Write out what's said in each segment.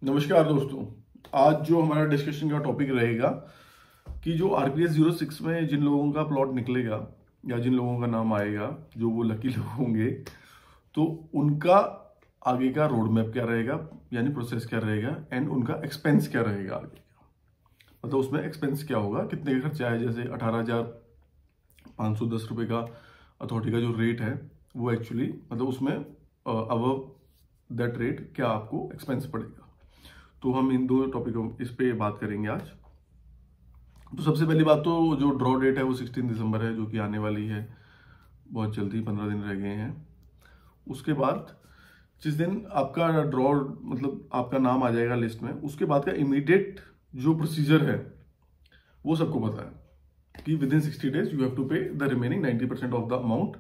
नमस्कार दोस्तों। आज जो हमारा डिस्कशन का टॉपिक रहेगा कि जो आरपीएस 06 में जिन लोगों का प्लॉट निकलेगा या जिन लोगों का नाम आएगा, जो वो लकी लोग होंगे, तो उनका आगे का रोड मैप क्या रहेगा, यानी प्रोसेस क्या रहेगा एंड उनका एक्सपेंस क्या रहेगा आगे का। मतलब उसमें एक्सपेंस क्या होगा, कितने का खर्चा है। जैसे 18,510 रुपये का अथॉरिटी का जो रेट है वो एक्चुअली मतलब उसमें अबव दैट रेट क्या आपको एक्सपेंस पड़ेगा। तो हम इन दो टॉपिकों इस पे बात करेंगे आज। तो सबसे पहली बात, तो जो ड्रॉ डेट है वो 16 दिसंबर है, जो कि आने वाली है बहुत जल्दी, 15 दिन रह गए हैं। उसके बाद जिस दिन आपका ड्रॉ मतलब आपका नाम आ जाएगा लिस्ट में, उसके बाद का इमीडिएट जो प्रोसीजर है वो सबको पता है कि within 60 days you have to pay the remaining 90% of the amount,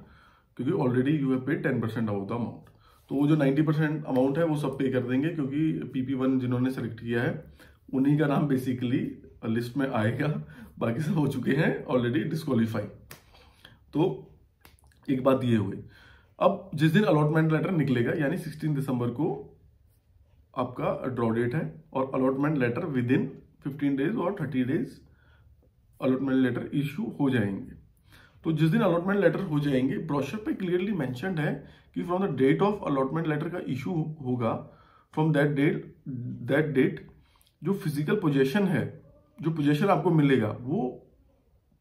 क्योंकि already you have paid 10% of the amount. तो वो जो 90% अमाउंट है वो सब पे कर देंगे, क्योंकि PP1 जिन्होंने सेलेक्ट किया है उन्हीं का नाम बेसिकली लिस्ट में आएगा। बाकी सब हो चुके हैं ऑलरेडी डिस्क्वालीफाई। तो एक बात ये हुई। अब जिस दिन अलॉटमेंट लेटर निकलेगा, यानी 16 दिसंबर को आपका ड्रॉ डेट है, और allotment letter within 15 days और 30 डेज अलॉटमेंट लेटर इशू हो जाएंगे। तो जिस दिन अलॉटमेंट लेटर हो जाएंगे, ब्रोशर पे क्लियरली मेंशन्ड है कि from the date of allotment letter का इशू होगा, फ्रॉम दैट डेट जो फिजिकल पोजेशन है, जो पोजेशन आपको मिलेगा वो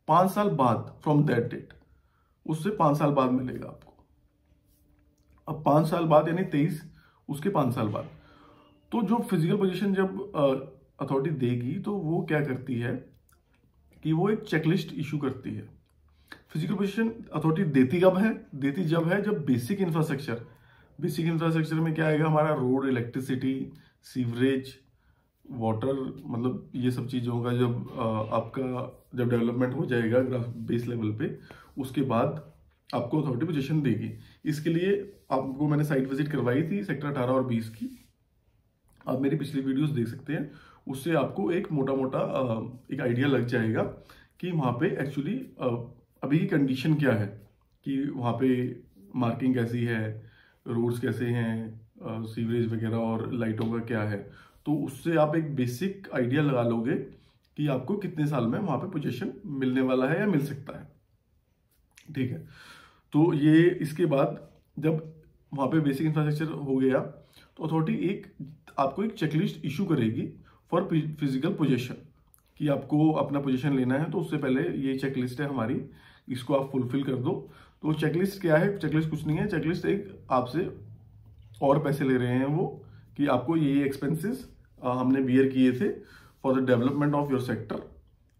5 साल बाद, फ्रॉम दैट डेट, उससे 5 साल बाद मिलेगा आपको। अब 5 साल बाद यानी 23, उसके 5 साल बाद। तो जो फिजिकल पोजीशन जब अथॉरिटी देगी तो वो क्या करती है कि वो एक चेकलिस्ट इशू करती है। फिजिकल पोजीशन अथॉरिटी देती कब है? देती जब है जब बेसिक इंफ्रास्ट्रक्चर में क्या आएगा, हमारा रोड, इलेक्ट्रिसिटी, सीवरेज, वाटर, मतलब ये सब चीज़ों का जब आपका जब डेवलपमेंट हो जाएगा बेस लेवल पे, उसके बाद आपको अथॉरिटी पोजीशन देगी। इसके लिए आपको मैंने साइट विजिट करवाई थी सेक्टर 18 और 20 की, आप मेरी पिछली वीडियोस देख सकते हैं। उससे आपको एक मोटा मोटा एक आइडिया लग जाएगा कि वहाँ पे एक्चुअली अभी की कंडीशन क्या है, कि वहाँ पे मार्किंग कैसी है, रोड्स कैसे हैं, सीवरेज वगैरह और लाइटों का क्या है। तो उससे आप एक बेसिक आइडिया लगा लोगे कि आपको कितने साल में वहाँ पे पोजीशन मिलने वाला है या मिल सकता है। ठीक है। तो ये इसके बाद जब वहाँ पे बेसिक इंफ्रास्ट्रक्चर हो गया, तो अथॉरिटी आपको एक चेकलिस्ट इशू करेगी फॉर फिजिकल पोजीशन, कि आपको अपना पोजीशन लेना है। तो उससे पहले ये चेकलिस्ट है हमारी, इसको आप फुलफिल कर दो। तो चेकलिस्ट क्या है? चेकलिस्ट कुछ नहीं है, चेकलिस्ट एक आपसे और पैसे ले रहे हैं वो, कि आपको ये एक्सपेंसेस हमने बियर किए थे for the development of your sector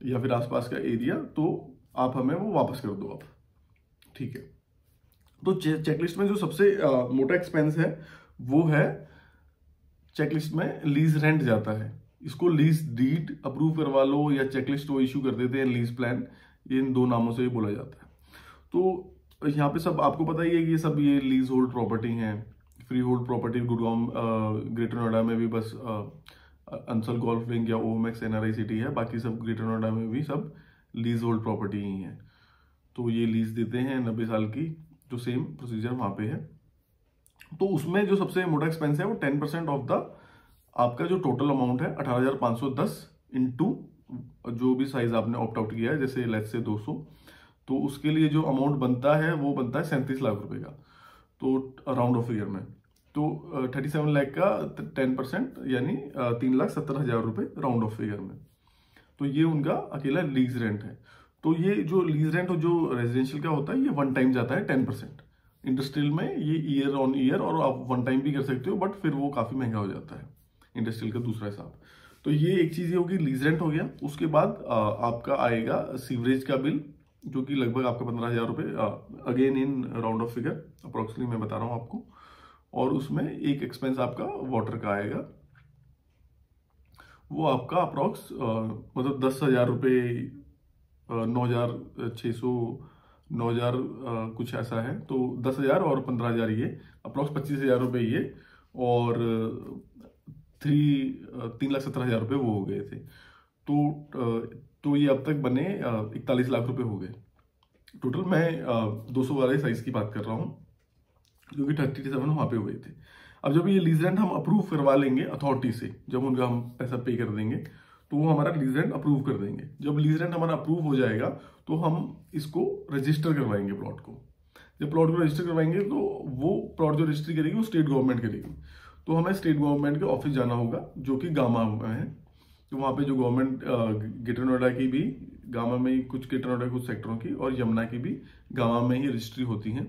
या फिर आसपास का एरिया, तो आप हमें वो वापस कर दो आप। ठीक है। तो चेकलिस्ट में जो सबसे मोटा एक्सपेंस है वो है, चेकलिस्ट में लीज रेंट जाता है। इसको लीज डीड अप्रूव करवा लो या चेकलिस्ट वो इशू कर देते हैं, लीज प्लान, इन दो नामों से ही बोला जाता है। तो यहाँ पे सब आपको पता ही है कि ये सब ये लीज होल्ड प्रॉपर्टी हैं। Free hold property Gurgaon, greater Noida में भी बस अंसल गोल्फ विंग या ओमएक्स NRI सिटी है, बाकी सब ग्रेटर नोएडा में भी सब लीज होल्ड प्रॉपर्टी ही है। तो ये लीज देते हैं 90 साल की, जो सेम प्रोसीजर वहाँ पे है। तो उसमें जो सबसे मोटा एक्सपेंस है वो 10% ऑफ द आपका जो टोटल अमाउंट है 18,510 इंटू जो भी साइज आपने ऑप्ट आउट किया है, जैसे लेट्स से 200, तो उसके लिए जो अमाउंट बनता है वो बनता है 37 लाख रुपए का, तो राउंड ऑफ फिगर में। तो 37 लाख का 10% यानी 3,70,000 रुपये राउंड ऑफ फिगर में। तो ये उनका अकेला लीज रेंट है। तो ये जो लीज रेंट और जो रेजिडेंशियल का होता है ये वन टाइम जाता है 10%। इंडस्ट्रियल में ये ईयर ऑन ईयर, और आप वन टाइम भी कर सकते हो, बट फिर वो काफी महंगा हो जाता है इंडस्ट्रियल का दूसरा हिसाब। तो ये एक चीज ये होगी, लीज रेंट हो गया। उसके बाद आपका आएगा सीवरेज का बिल, जो कि लगभग आपका 15,000 रुपये, again in round of figure approximately मैं बता रहा हूँ आपको। और उसमें एक एक्सपेंस आपका वाटर का आएगा, वो आपका अप्रोक्स मतलब 10,000 रुपये, 9,600, 9,000 कुछ ऐसा है। तो 10,000 और 15,000 ये अप्रोक्स 25,000 रुपये ये, और 3,70,000 रुपये वो हो गए थे। तो ये अब तक बने 41 लाख रुपए हो गए टोटल। मैं 200 वाले साइज की बात कर रहा हूँ, क्योंकि 37 वहां पे हुए थे। अब जब ये लीज रेंट हम अप्रूव करवा लेंगे अथॉरिटी से, जब उनका हम पैसा पे कर देंगे तो वो हमारा लीज रेंट अप्रूव कर देंगे। जब लीज रेंट हमारा अप्रूव हो जाएगा तो हम इसको रजिस्टर करवाएंगे प्लॉट को। जब प्लॉट को रजिस्टर करवाएंगे तो वो प्लॉट जो रजिस्ट्री करेगी वो स्टेट गवर्नमेंट करेगी। तो हमें स्टेट गवर्नमेंट के ऑफिस जाना होगा जो कि गामा में है। तो वहाँ पे जो गवर्नमेंट ग्रेटर नोएडा की भी गामा में ही, कुछ ग्रेटर नोएडा कुछ सेक्टरों की और यमुना की भी गामा में ही रजिस्ट्री होती है।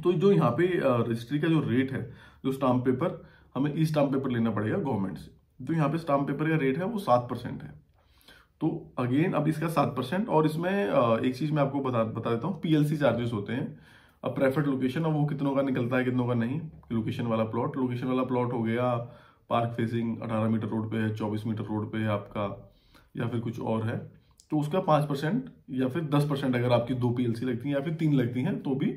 तो जो यहाँ पे रजिस्ट्री का जो रेट है, जो स्टाम्प पेपर, हमें ई स्टाम्प पेपर लेना पड़ेगा गवर्नमेंट से। तो यहाँ पे स्टाम्प पेपर का रेट है वो 7% है। तो अगेन अब इसका 7%, और इसमें एक चीज मैं आपको बता देता हूँ, PLC चार्जेस होते हैं। अब प्रेफर्ड लोकेशन, अब वो कितनों का निकलता है कितनों का नहीं। लोकेशन वाला प्लॉट हो गया पार्क फेसिंग 18 मीटर रोड पे है, 24 मीटर रोड पे है आपका, या फिर कुछ और है, तो उसका 5% या फिर 10% अगर आपकी 2 PLC लगती हैं या फिर 3 लगती हैं तो भी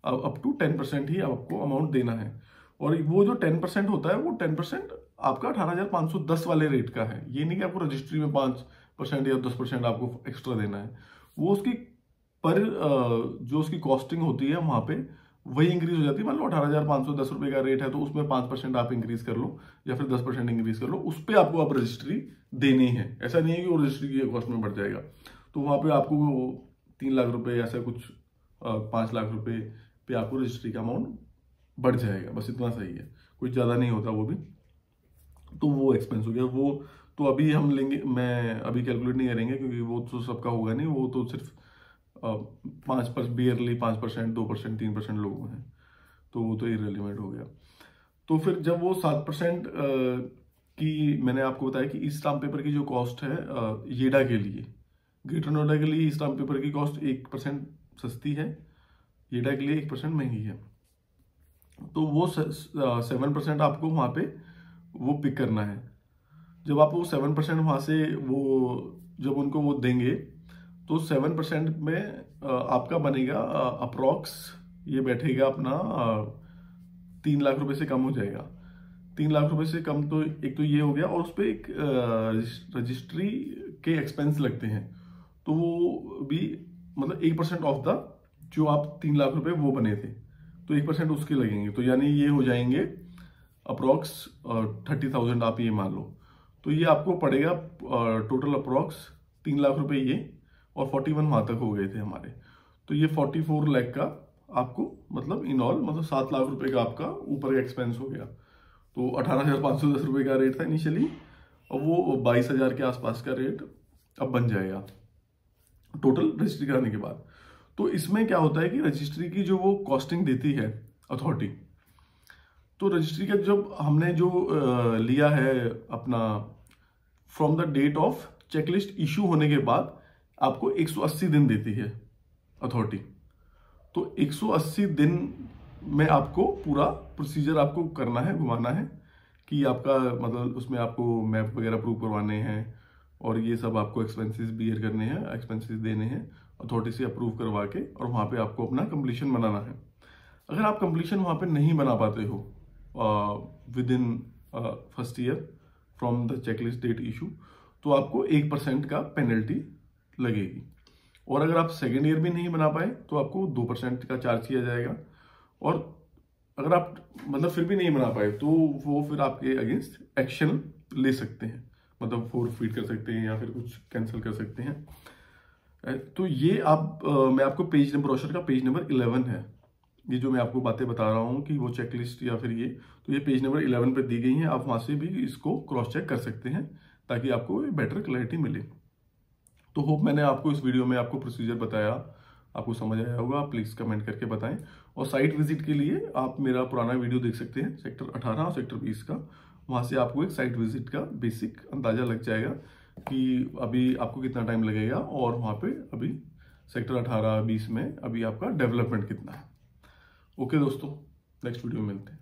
अप टू 10% ही आपको अमाउंट देना है। और वो जो 10% होता है वो 10% आपका 18,510 वाले रेट का है। ये नहीं कि आपको रजिस्ट्री में 5% या 10% आपको एक्स्ट्रा देना है। वो उसकी पर जो उसकी कॉस्टिंग होती है वहां पे वही इंक्रीज हो जाती है। मान लो 18,510 रुपए का रेट है तो उसमें 5% आप इंक्रीज कर लो या फिर 10% इंक्रीज कर लो, उस पर आपको आप रजिस्ट्री देनी है। ऐसा नहीं है कि वो रजिस्ट्री की कॉस्ट में बढ़ जाएगा। तो वहां पे आपको 3 लाख रुपए ऐसा कुछ 5 लाख रुपए पे आपको रजिस्ट्री का अमाउंट बढ़ जाएगा, बस इतना सही है, कुछ ज्यादा नहीं होता वो भी। तो वो एक्सपेंस हो गया। वो तो अभी हम लेंगे, मैं अभी कैलकुलेट नहीं करेंगे क्योंकि वो तो सबका होगा नहीं, वो तो सिर्फ 5%, 2%, 3% लोग हैं, तो वो तो इररिलेवेंट हो गया। तो फिर जब वो 7% की मैंने आपको बताया कि इस स्टाम्प पेपर की जो कॉस्ट है येडा के लिए, ग्रेटर नोएडा के लिए स्टाम्प पेपर की कॉस्ट 1% सस्ती है, येडा के लिए 1% महंगी है। तो वो 7% आपको वहां पे वो पिक करना है। जब आप वो 7% वहां से वो जब उनको वो देंगे तो 7% में आपका बनेगा अप्रॉक्स, ये बैठेगा अपना 3 लाख रुपए से कम हो जाएगा। 3 लाख रुपए से कम तो एक तो ये हो गया, और उस पर एक रजिस्ट्री के एक्सपेंस लगते हैं, तो वो भी मतलब 1% ऑफ द जो आप 3 लाख रुपए वो बने थे, तो 1% उसके लगेंगे। तो यानी ये हो जाएंगे अप्रॉक्स 30,000 आप ये मान लो। तो ये आपको पड़ेगा टोटल अप्रॉक्स 3 लाख रुपए ये, और 41 वहां तक हो गए थे हमारे। तो ये 44 लाख का आपको मतलब इन ऑल मतलब 7 लाख रुपए का आपका ऊपर का एक्सपेंस हो गया। तो 18,510 रुपए का रेट था इनिशियली, और वो 22,000 के आसपास का रेट अब बन जाएगा टोटल रजिस्ट्री कराने के बाद। तो इसमें क्या होता है कि रजिस्ट्री की जो वो कॉस्टिंग देती है अथॉरिटी, तो रजिस्ट्री का जब हमने जो लिया है अपना from the date of checklist issue होने के बाद आपको 180 दिन देती है अथॉरिटी। तो 180 दिन में आपको पूरा प्रोसीजर आपको करना है, घुमाना है कि आपका मतलब उसमें आपको मैप वगैरह प्रूव करवाने हैं और ये सब आपको एक्सपेंसेस बियर करने हैं, एक्सपेंसेस देने हैं अथॉरिटी से अप्रूव करवा के, और वहां पे आपको अपना कंप्लीशन बनाना है। अगर आप कंप्लीशन वहां पे नहीं बना पाते हो within first year from the checklist date issue, तो आपको 1% का पेनल्टी लगेगी। और अगर आप सेकेंड ईयर भी नहीं बना पाए तो आपको 2% का चार्ज किया जाएगा। और अगर आप मतलब फिर भी नहीं बना पाए तो वो फिर आपके अगेंस्ट एक्शन ले सकते हैं, मतलब फोरफीट कर सकते हैं या फिर कुछ कैंसिल कर सकते हैं। तो ये आप मैं आपको पेज नंबर ब्रोशर का पेज नंबर 11 है, ये जो मैं आपको बातें बता रहा हूँ कि वो चेकलिस्ट या फिर ये, तो ये पेज नंबर 11 पे दी गई है। आप वहां से भी इसको क्रॉस चेक कर सकते हैं ताकि आपको बेटर क्लैरिटी मिले। तो होप मैंने आपको इस वीडियो में आपको प्रोसीजर बताया, आपको समझ आया होगा। प्लीज कमेंट करके बताएं। और साइट विजिट के लिए आप मेरा पुराना वीडियो देख सकते हैं सेक्टर 18 और सेक्टर 20 का, वहां से आपको एक साइट विजिट का बेसिक अंदाजा लग जाएगा कि अभी आपको कितना टाइम लगेगा और वहां पे अभी सेक्टर 18-20 में अभी आपका डेवलपमेंट कितना है। ओके दोस्तों, नेक्स्ट वीडियो में मिलते हैं।